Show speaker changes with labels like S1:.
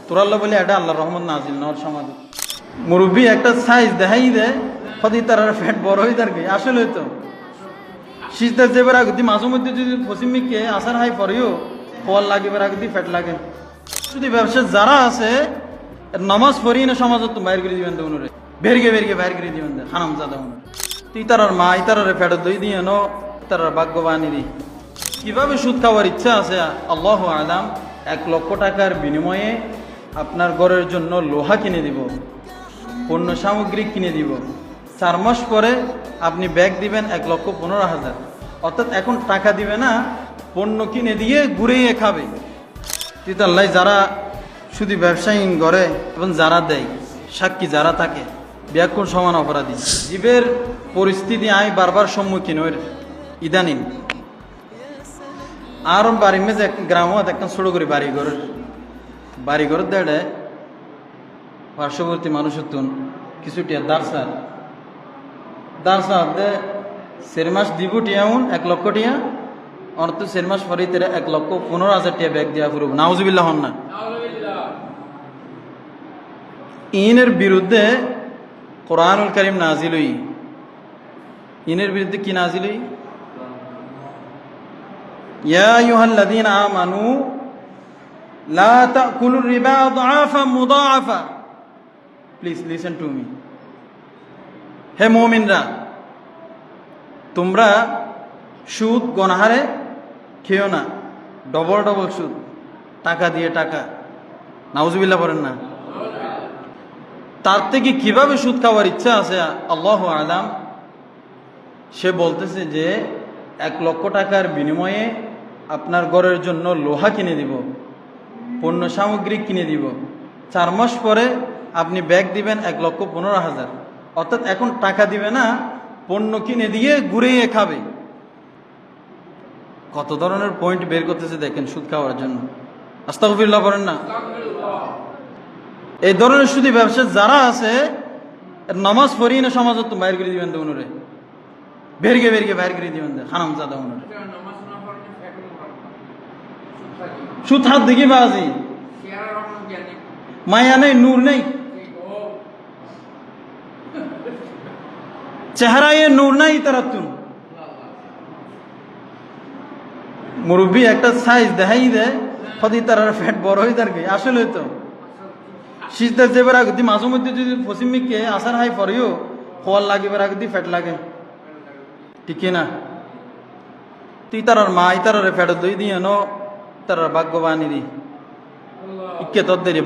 S1: তোরাল্লা বলে এটা আল্লাহর রহমত নাজিল নর সমাধি মুরব্বী একটা সাইজ দেখাই দেয় কদি তার ফ্যাট বড় হয়ে তার আসলে তো শীতের যে বেড়া গতি মাঝে মধ্যে যদি পশ্চিমিককে আসার হাই পরেও ফল লাগে বেড়া গতি ফ্যাট লাগে যদি ব্যবসা যারা আছে নামাজ পড়ি না সমাজত বাইর করে দিবেন উনুরে বেরগে বাইর করে দিবেন হারাম জাদা উনুরে তুই তার মা ইতার ফ্যাট দই দিয়ে নো তার ভাগ্যবানী দি কিভাবে সুদ খাওয়ার ইচ্ছা আছে আল্লাহু আলাম 1 লক্ষ টাকার বিনিময়ে আপনার ঘরের জন্য লোহা কিনে দিব, পণ্য সামগ্রী কিনে দিব, 4 মাস পরে আপনি ব্যাগ দিবেন 1,15,000, অর্থাৎ এখন টাকা দিবে না, পণ্য কিনে দিয়ে ঘুরেই খাবে। তিতাল্লাই যারা শুধু ব্যবসায়ীন করে এবং যারা দেয় সাক্ষী যারা থাকে ব্যাকুল সমান অপরাধী। জীবের পরিস্থিতি আমি বারবার সম্মুখীন হই ইদানিং। আর বাড়ি মেজে গ্রামত একটা ছোট করে বাড়িঘর দেড়ে পার্শ্ববর্তী মানুষের তুন কিছুটিয়া দারসার দে 4 মাস দিব টিয়াউন 1 লক্ষ টিয়া অর্থ 4 মাস পরে 1,15,000 টিয়া ব্যাগ দেওয়া ফুরব নাউজুবিল্লাহ হন না। ইনের বিরুদ্ধে কোরআনুল কারীম নাজিল হই। ইনের বিরুদ্ধে কি নাজিল হই? ইয়া আইয়ুহাল্লাযীনা আমানু লা তাকুলুর রিবা আদআফা মুদাআফা। Please listen to me. হে মুমিনরা, তোমরা সুদ গণহারে খেও না, ডবল সুদ, টাকা দিয়ে টাকা। নাউজুবিল্লাহ বলেন না। তার থেকে কিভাবে সুদ খাওয়ার ইচ্ছা আছে আল্লাহু আলাম। সে বলতেছে যে 1 লক্ষ টাকার বিনিময়ে আপনার ঘরের জন্য লোহা কিনে দিব, পণ্য সামগ্রী কিনে দিব, 4 মাস পরে আপনি ব্যাগ দিবেন 1,15,000, অর্থাৎ এখন টাকা দিবে না, পণ্য কিনে দিয়ে ঘুরেই খাবে। কত ধরনের পয়েন্ট বের করতেছে দেখেন সুদ খাওয়ার জন্য। আস্তাগফিরুল্লাহ করেন না। এই ধরনের সুদী ব্যবসা যারা আছে নামাজ পড়ি না সমাজত বাইর করে দিবেন উনুরে বেরগে বাইর করে দিবেন হারাম জাদা উনুরে। সুদ হাত দেখি বাজি মায়া নেই, নূর নেই, চেহারায় নূর নাই তারা তুন। মুরব্বী একটা সাইজ দেখাই দেয় কদি তার ফ্যাট বড় হয়ে তার আসলে তো শীতের যে বেড়া গতি মাঝে মধ্যে যদি পশ্চিমিককে আসার হাই পরেও ফল লাগে বেড়া গতি ফ্যাট লাগে, ঠিক না? তুই তার মা ইতার ফ্যাট দই দিয়ে নো তার ভাগ্যবানী দি ইকে তোর দেরি।